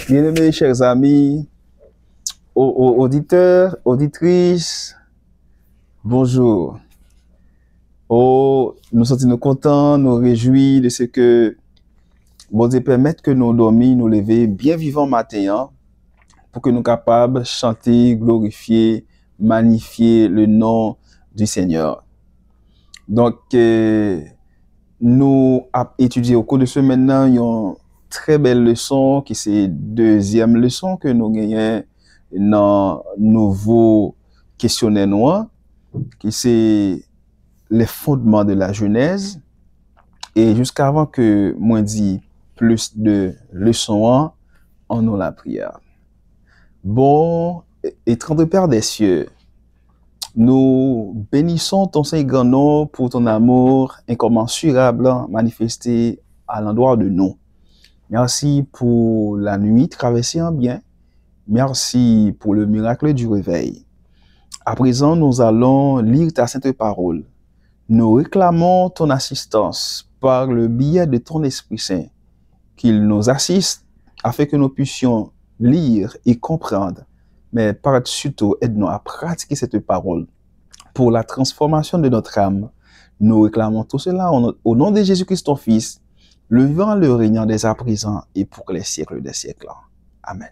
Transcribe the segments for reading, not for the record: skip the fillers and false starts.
Bien-aimés, chers amis, auditeurs, auditrices, bonjour. Oh, nous sommes contents, nous réjouis de ce que bon Dieu permette que nous dormions, nous lever bien vivants matin, hein, pour que nous soyons capables de chanter, glorifier, magnifier le nom du Seigneur. Donc, nous avons étudié au cours de ce maintenant une très belle leçon qui c'est deuxième leçon que nous gagnons dans nouveau questionnaire noir qui c'est les fondements de la Genèse. Et jusqu'avant que moi dit plus de leçons, on a la prière. Bon, étrange Père des cieux, nous bénissons ton Saint-Grand nom pour ton amour incommensurable manifesté à l'endroit de nous. Merci pour la nuit traversée en bien. Merci pour le miracle du réveil. À présent, nous allons lire ta sainte parole. Nous réclamons ton assistance par le biais de ton Esprit Saint, qu'il nous assiste afin que nous puissions lire et comprendre, mais par-dessus tout, aide-nous à pratiquer cette parole pour la transformation de notre âme. Nous réclamons tout cela au nom de Jésus-Christ, ton Fils, le vivant, le régnant dès à présent et pour les siècles des siècles. Amen.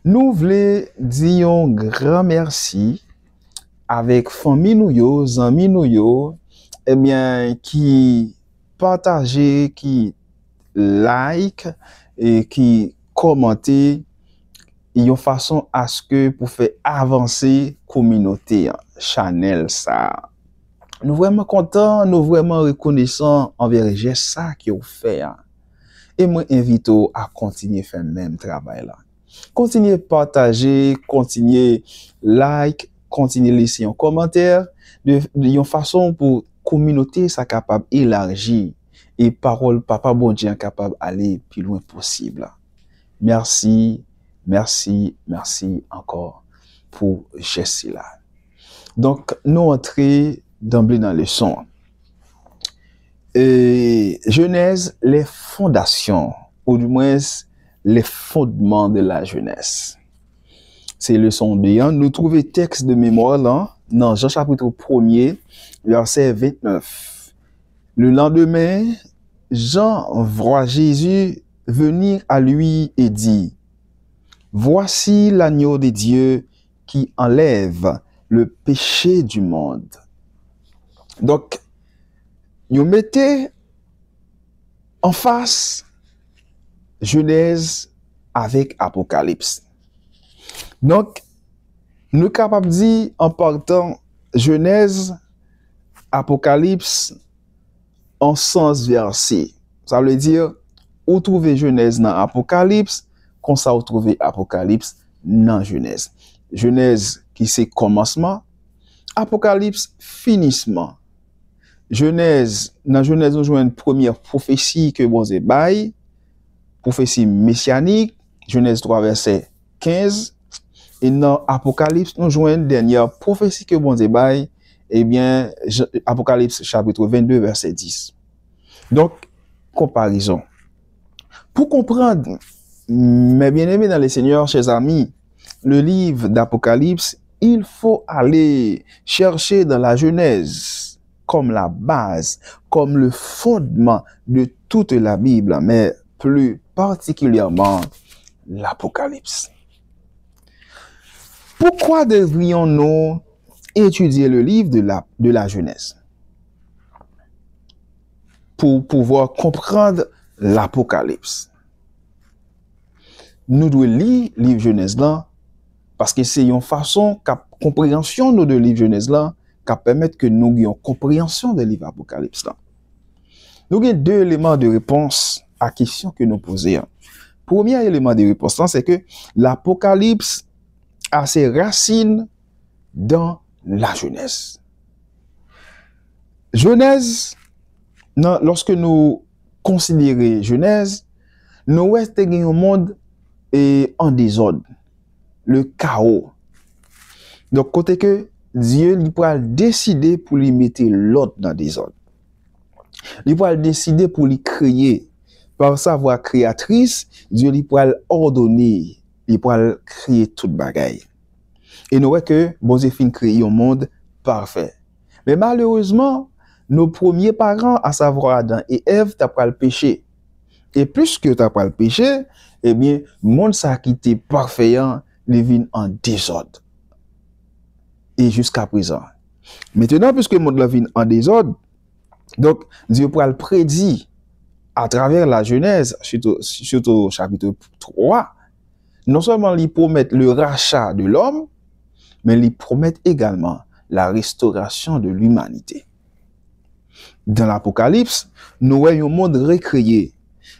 Nous voulons dire un grand merci avec famille nous, amis nous, eh bien, qui partagent, qui like et qui commentent une façon à ce que pour faire avancer communauté Chanel ça. Nous vraiment contents, nous vraiment reconnaissants envers ça qui ont fait. Et moi invite à continuer faire le même travail là. Continuez partager, continuez like, continuez laisser un commentaire de une façon pour communauté ça capable élargir et parole papa bon Dieu capable aller plus loin possible. Merci, merci, merci encore pour geste là. Donc nous entrons d'emblée dans le son. Genèse, les fondations, ou du moins les fondements de la jeunesse. C'est le son de Yann. Nous trouvons texte de mémoire là, dans Jean chapitre 1er, verset 29. Le lendemain, Jean voit Jésus venir à lui et dit, voici l'agneau de Dieu qui enlève le péché du monde. Donc, nous mettez en face Genèse avec Apocalypse. Donc, nous sommes capables de dire en partant Genèse, Apocalypse en sens versé. Ça veut dire, où trouver Genèse dans Apocalypse, comme ça où trouver Apocalypse dans Genèse. Genèse qui c'est commencement, Apocalypse finissement. Genèse, dans Genèse, nous jouons une première prophétie que bon Dieu bail, prophétie messianique, Genèse 3, verset 15. Et dans Apocalypse, nous jouons une dernière prophétie que bon Dieu bail, eh bien, Apocalypse chapitre 22, verset 10. Donc, comparaison. Pour comprendre, mes bien-aimés dans les Seigneurs, chers amis, le livre d'Apocalypse, il faut aller chercher dans la Genèse comme la base, comme le fondement de toute la Bible, mais plus particulièrement l'Apocalypse. Pourquoi devrions-nous étudier le livre de la Genèse? Pour pouvoir comprendre l'Apocalypse. Nous devons lire le livre Genèse là, parce que c'est une façon de compréhension de livre Genèse là, qui permet que nous ayons compréhension de livre Apocalypse là. Nous avons deux éléments de réponse à la question que nous posons. Premier élément de réponse, c'est que l'Apocalypse a ses racines dans la Genèse. Genèse, lorsque nous considérons Genèse, nous voyons un monde en désordre, le chaos. Donc, côté que Dieu il pourra décider pour lui mettre l'ordre dans le désordre. Il pourra décider pour lui créer. par sa voix créatrice, Dieu lui pourra ordonner, il pourra créer toute bagaille. Et nous voyons que bon Dieu fin créer un monde parfait. Mais malheureusement, nos premiers parents, à savoir Adam et Ève, t'as pas le péché. Et plus que t'as pas le péché, eh bien, le monde ça qui était parfait, il vient en désordre. Et jusqu'à présent. Maintenant, puisque le monde vient en désordre, donc Dieu pourra le prédire à travers la Genèse, surtout au chapitre 3, non seulement il promet le rachat de l'homme, mais il promet également la restauration de l'humanité. Dans l'Apocalypse, nous voyons un monde recréé,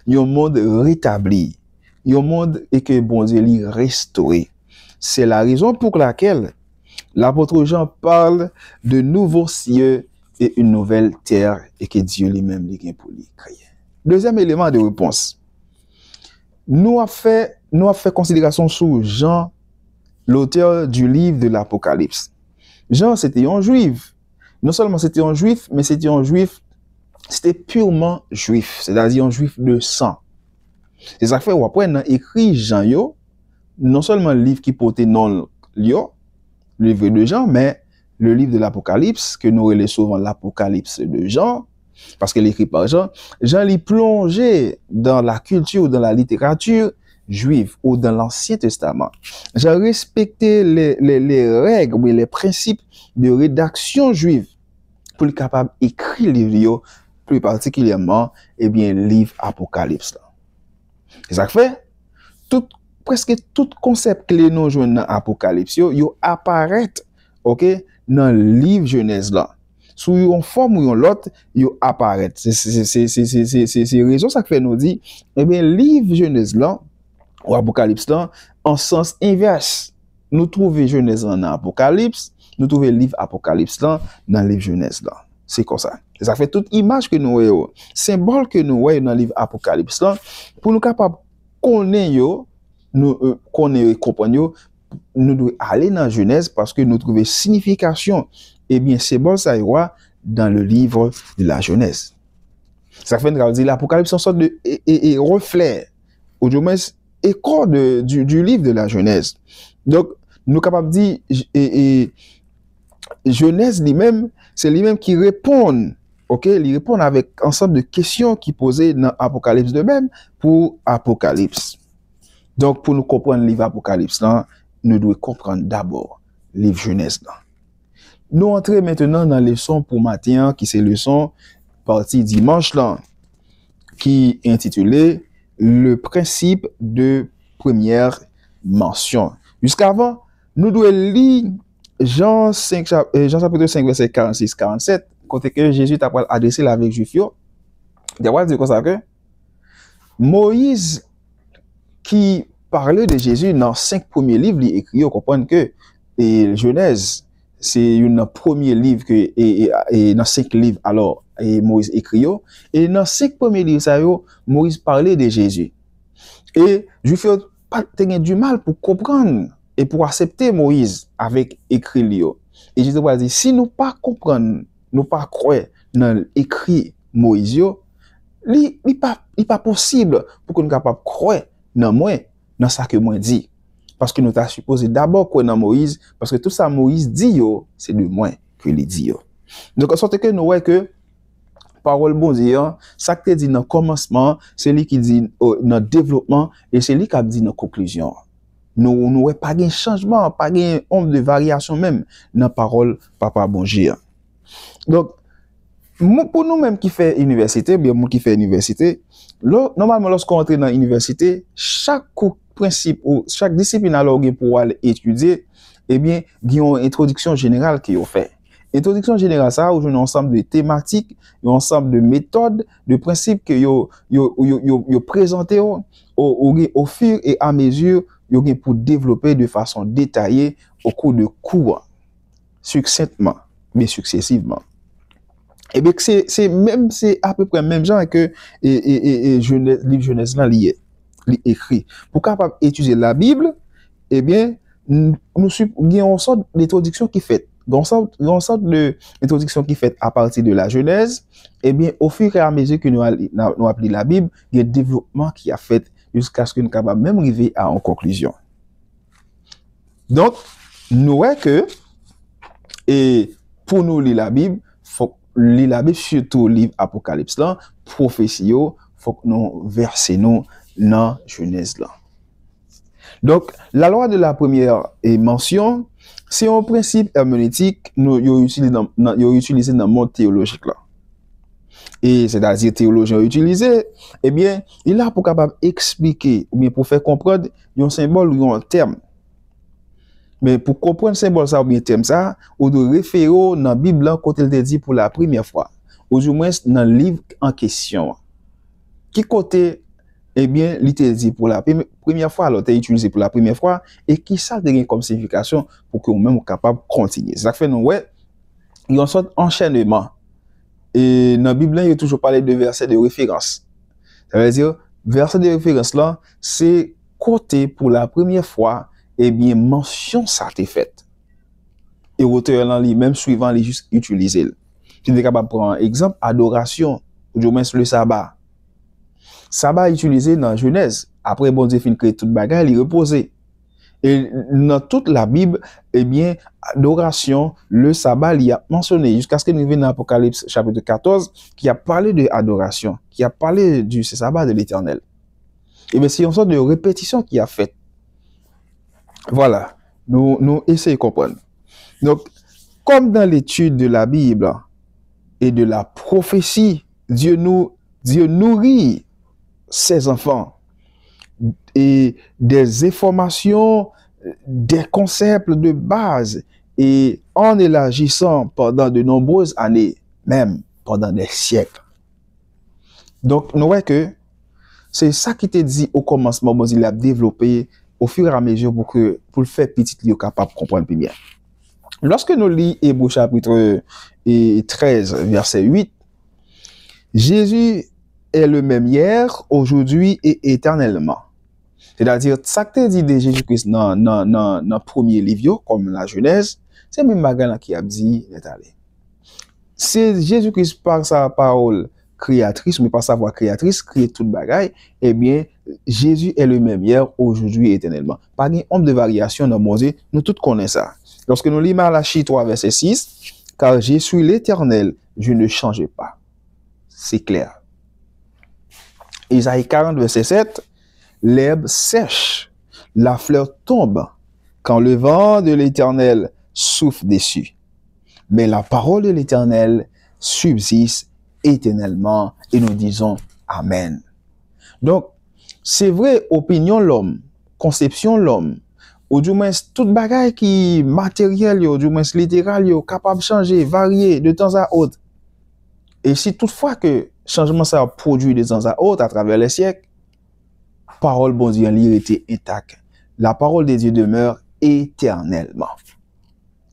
un monde rétabli, un monde et que bon Dieu l'a restauré. C'est la raison pour laquelle l'apôtre Jean parle de nouveaux cieux et une nouvelle terre et que Dieu lui-même l'a pour lui créer. Deuxième élément de réponse. Nous avons fait considération sur Jean, l'auteur du livre de l'Apocalypse. Jean, c'était un juif. Non seulement c'était un juif, mais c'était un juif, c'était purement juif, c'est-à-dire un juif de sang. C'est ça que fait, après, on a écrit Jean, yo, non seulement le livre qui portait non, yo, le livre de Jean, mais le livre de l'Apocalypse, que nous relèvons souvent l'Apocalypse de Jean, parce qu'elle est écrit par Jean. Jean l'y plongé dans la culture, dans la littérature juive ou dans l'Ancien Testament. Jean respecté les règles ou les principes de rédaction juive pour être capable d'écrire les livres, plus particulièrement, eh bien, le livre Apocalypse. C'est ça que fait, presque tout concept clé nous jouons dans Apocalypse, yo apparaît, ok, dans le livre Genèse là. Sous une forme ou une autre, yo apparaît. C'est raison ça que fait nous dit, eh bien, le livre Genèse là, ou Apocalypse là, en sens inverse. Nous trouvons Genèse dans Apocalypse, nous trouvons le livre Apocalypse là, dans le livre Genèse là. C'est comme ça. Ça fait toute image que nous voyons, symbole que nous voyons dans le livre Apocalypse là, pour nous capables connaître nous connaître comprendre nous devons aller dans Genèse parce que nous trouvons signification et bien symbole ça y est dans le livre de la Genèse. Ça fait dire l'Apocalypse est une sorte de reflet ou du moins écho du livre de la Genèse. Donc nous capables de dire Genèse lui-même, c'est lui-même qui répond. OK, il répond avec un ensemble de questions qui posées dans Apocalypse de même pour Apocalypse. Donc, pour nous comprendre le livre Apocalypse, là, nous devons comprendre d'abord le livre Genèse. Là. Nous entrons maintenant dans la leçon pour matin, qui c'est la leçon partie dimanche, là, qui est intitulée Le principe de première mention. Jusqu'avant, nous devons lire Jean chapitre 5, verset 46-47, côté que Jésus t'a adressé avec Juif. Il va dire comme ça que Moïse, qui parlait de Jésus dans 5 premiers livres, il écrit, on comprend que Genèse, c'est un premier livre que, et dans 5 livres, alors, Moïse écrit, et dans 5 premiers livres, ça, Moïse parlait de Jésus. Et Juif pas du mal pour comprendre et pour accepter Moïse avec écrit Lio. Et Jésus va dire, si nous pas comprendre, nous pas croire dans l'écrit Moïse, il pas possible pour que nous capable croire dans moi, dans ça que moi dit. Parce que nous t'as supposé d'abord croire dans Moïse, parce que tout ça Moïse dit, c'est de moi que il dit. Donc, en sorte que nous voyons que parole bon Dieu, ça que dit dans le commencement, c'est lui qui dit dans le développement, et c'est lui qui a dit dans la conclusion. Nous n'avons pas de changement, pas de ombre de variation même dans la parole Papa bon Dieu. Donc, pour nous-mêmes qui fait université, bien moi qui fait université, normalement lorsqu'on entre dans l'université, chaque principe ou chaque discipline alors pour aller étudier, eh bien, il y a une introduction générale qui est faite. Introduction générale, ça, où un ensemble de thématiques, un ensemble de méthodes, de principes que yo présenté au fur et à mesure pour développer de façon détaillée au cours de cours, succinctement, mais successivement. Et bien, c'est à peu près même genre que le livre Genèse là lié écrit. Pour capable étudier la Bible, eh bien, nous avons une sorte d'introduction qui fait une sorte de introduction qui fait à partir de la Genèse, eh bien, au fur et à mesure que nous appelons la Bible, il y a un développement qui a fait jusqu'à ce que nous sommes capables même arriver à une conclusion. Donc, nous voyons que, et pour nous lire la Bible, faut lire la Bible, surtout le livre Apocalypse là, prophétie, faut que nous versions nous dans Genèse là. Donc, la loi de la première mention, c'est un principe herméneutique nous utilisé dans le monde théologique là. Et c'est-à-dire théologien utilisé, eh bien, il est là pour capable expliquer ou bien pour faire comprendre un symbole ou un terme. Mais pour comprendre symbole ça ou bien terme ça, ou de référer dans la Bible là quand il est dit pour la première fois, ou du moins dans le livre en question. Qui côté eh bien, il était dit pour la première fois, alors utilisé pour la première fois, et qui ça devient comme signification pour que nous-mêmes soyons capables de continuer. Ça fait nous, ouais, il y a une sorte d'enchaînement. Et dans la Bible, il y a toujours parlé de versets de référence. Ça veut dire, verset de référence là, c'est côté pour la première fois, eh bien, mention ça t'est faite. Et l'auteur là, lui-même suivant, il juste utiliser. Tu es capable de prendre un exemple, adoration, ou du moins le sabbat. Sabbat utilisé dans Genèse. Après, bon Dieu fin créé toute bagarre, il reposait. Et dans toute la Bible, eh bien, adoration, le sabbat, il y a mentionné, jusqu'à ce que nous arrivions dans l'Apocalypse chapitre 14, qui a parlé de adoration, qui a parlé du sabbat de l'Éternel. Et bien, c'est une sorte de répétition qui a fait. Voilà. Nous essayons de comprendre. Donc, comme dans l'étude de la Bible et de la prophétie, Dieu nourrit ses enfants et des informations, des concepts de base et en élargissant pendant de nombreuses années, même pendant des siècles. Donc, nous voyons que c'est ça qui était dit au commencement, bon, il a développé au fur et à mesure pour le faire petit, il est capable de comprendre plus bien. Lorsque nous lisons Hébreux chapitre 13, verset 8, Jésus est le même hier, aujourd'hui et éternellement. C'est-à-dire, ça que dit de Jésus-Christ dans le premier livre, comme la Genèse, c'est même bagage qui a dit, c'est Jésus-Christ par sa parole créatrice, mais par sa voix créatrice, crée toute bagaille, eh bien, Jésus est le même hier, aujourd'hui et éternellement. Pas de nombre de variations dans mon Dieu, nous tous connaissons ça. Lorsque nous lisons Malachie 3, verset 6, car je suis l'Éternel, je ne change pas. C'est clair. Isaïe 40, verset 7, l'herbe sèche, la fleur tombe, quand le vent de l'Éternel souffle dessus. Mais la parole de l'Éternel subsiste éternellement, et nous disons Amen. Donc, c'est vrai, opinion l'homme, conception l'homme, ou du moins tout bagage qui matériel, ou du moins littéral, capable de changer, varier de temps à autre. Et si toutefois que changement ça a produit de temps à autre à travers les siècles, parole bon Dieu en lui était intacte. La parole de Dieu demeure éternellement.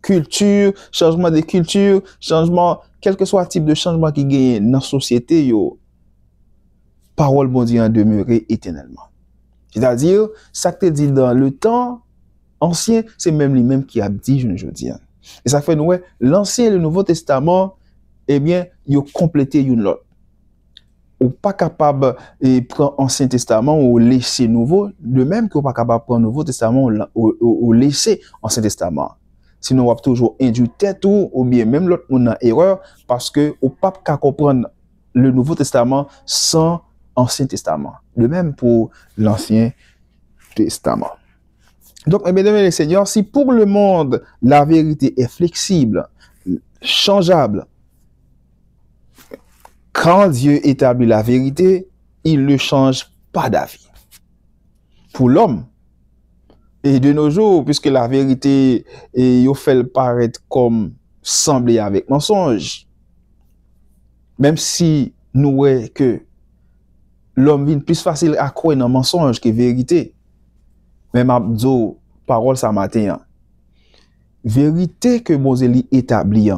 Culture, changement de culture, changement, quel que soit le type de changement qui gagne dans la société, parole bon Dieu en demeurer éternellement. C'est-à-dire, ça que tu dis dans le temps ancien, c'est même lui-même qui a dit, je ne dis. Et ça fait, nous, l'Ancien et le Nouveau Testament, eh bien, ils ont complété une autre. Ou pas capable de prendre l'Ancien Testament ou laisser Nouveau, de même qu'on pas capable de prendre le Nouveau Testament ou laisser l'Ancien Testament. Sinon, on va toujours induire tête ou bien même l'autre on a erreur parce que on pas capable comprendre le Nouveau Testament sans Ancien Testament. De même pour l'Ancien Testament. Donc, mesdames et messieurs, si pour le monde, la vérité est flexible, changeable, quand Dieu établit la vérité, il ne change pas d'avis. Pour l'homme, et de nos jours, puisque la vérité, il fait paraître comme semblé avec mensonge, même si nous voyons que l'homme vient plus facile à croire dans mensonge que vérité, même Abdo, parole ça matin, vérité que Moïse établit,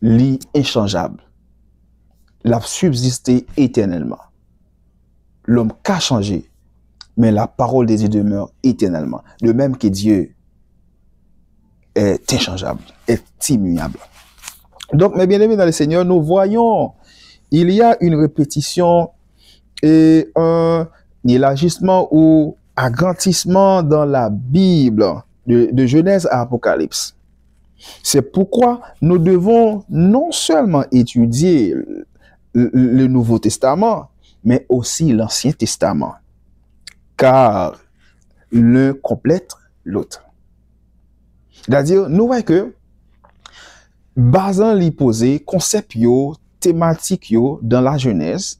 li inchangeable, l'a subsisté éternellement. L'homme qu'a changé, mais la parole de Dieu demeure éternellement. De même que Dieu est inchangeable, est immuable. Donc, mes bien-aimés dans le Seigneur, nous voyons, il y a une répétition et un élargissement ou agrandissement dans la Bible, de Genèse à Apocalypse. C'est pourquoi nous devons non seulement étudier le Nouveau Testament, mais aussi l'Ancien Testament, car l'un complète l'autre. C'est-à-dire, nous voyons que, basant l'hyposé, concept yo, thématique yo, dans la Genèse,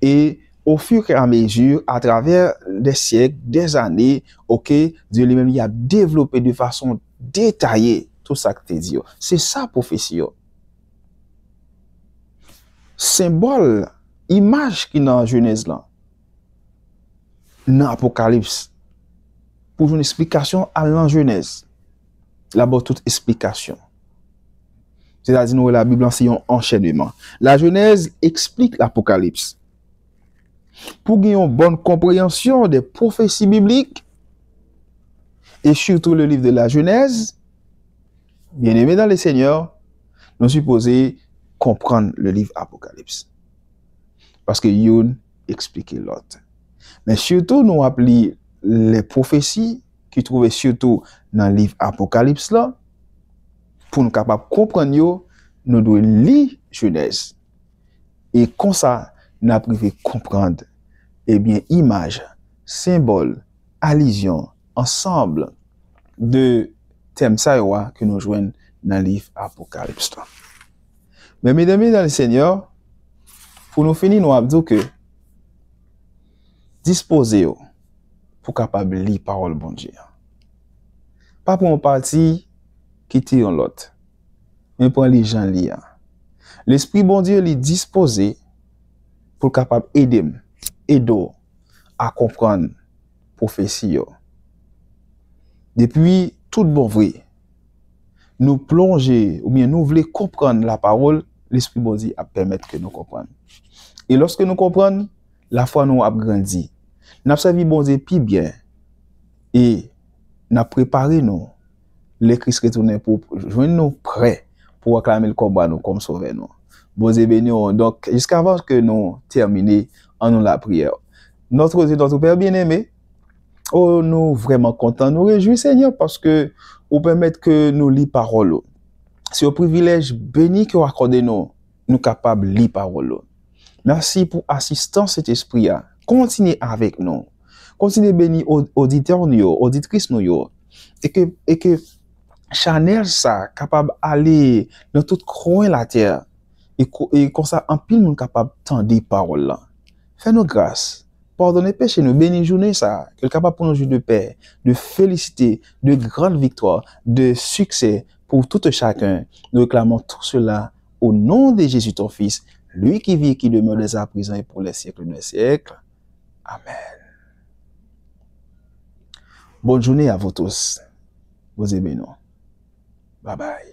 et au fur et à mesure, à travers des siècles, des années, ok, Dieu lui-même il a développé de façon détaillée tout ça que tu dis. C'est ça prophétie. Symbole, image qui dans la Genèse là, dans l'Apocalypse, pour une explication à la Genèse. Là-bas, toute explication. C'est-à-dire, nous, la Bible, c'est un enchaînement. La Genèse explique l'Apocalypse. Pour gagner une bonne compréhension des prophéties bibliques, et surtout le livre de la Genèse, bien aimé dans le Seigneur, nous supposons comprendre le livre Apocalypse. Parce que yon explique l'autre. Mais surtout, nous appelons les prophéties qui trouvent surtout dans le livre Apocalypse là, pour nous capables de comprendre yo, nous devons lire Genèse. Et comme ça, nous avons comprendre, eh bien, image, symbole, allusion, ensemble de thèmes que nous joignons dans le livre Apocalypse. Mais mesdames et dans le Seigneur, pour nous finir, nous avons dit que disposez pour capable lire parole bon Dieu. Pas pour un parti quitter l'autre, mais pour les gens lire. L'Esprit bon Dieu est disposé pour capable aider à comprendre prophétie. Depuis tout bon vrai, nous plonger ou bien nous voulons comprendre la parole, l'Esprit bon Dieu a permettre que nous comprenions. Et lorsque nous comprenons, la foi nous a grandi. Nous avons servi bon Dieu plus bien et nous avons préparé nous les Christ retourner pour joindre nous prêts pour acclamer le combat nous comme sauveur nous. Bon Dieu béni. Donc jusqu'avant que nous terminions en nous la prière. Notre Dieu, notre Père bien-aimé, oh, nous vraiment contents, nous réjouis Seigneur parce que vous permettez que nous lisons parole. C'est un privilège béni que vous accordez nous capables de lire parole. Merci pour l'assistance cet esprit. Continuez avec nous. Continuez bénir auditeurs, auditrices nous. Et que Chanel ça capable d'aller dans tout coin de la terre. Et comme ça, en pile, nous capable d'entendre des paroles là. Fais-nous grâce. Pardonnez péché, nous bénis journée ça. Que capable pour nous jouer de paix, de félicité, de grande victoire, de succès pour tout chacun. Nous réclamons tout cela au nom de Jésus ton Fils, lui qui vit et qui demeure dès à présent et pour les siècles des siècles. Amen. Bonne journée à vous tous. Vous aimez nous. Bye bye.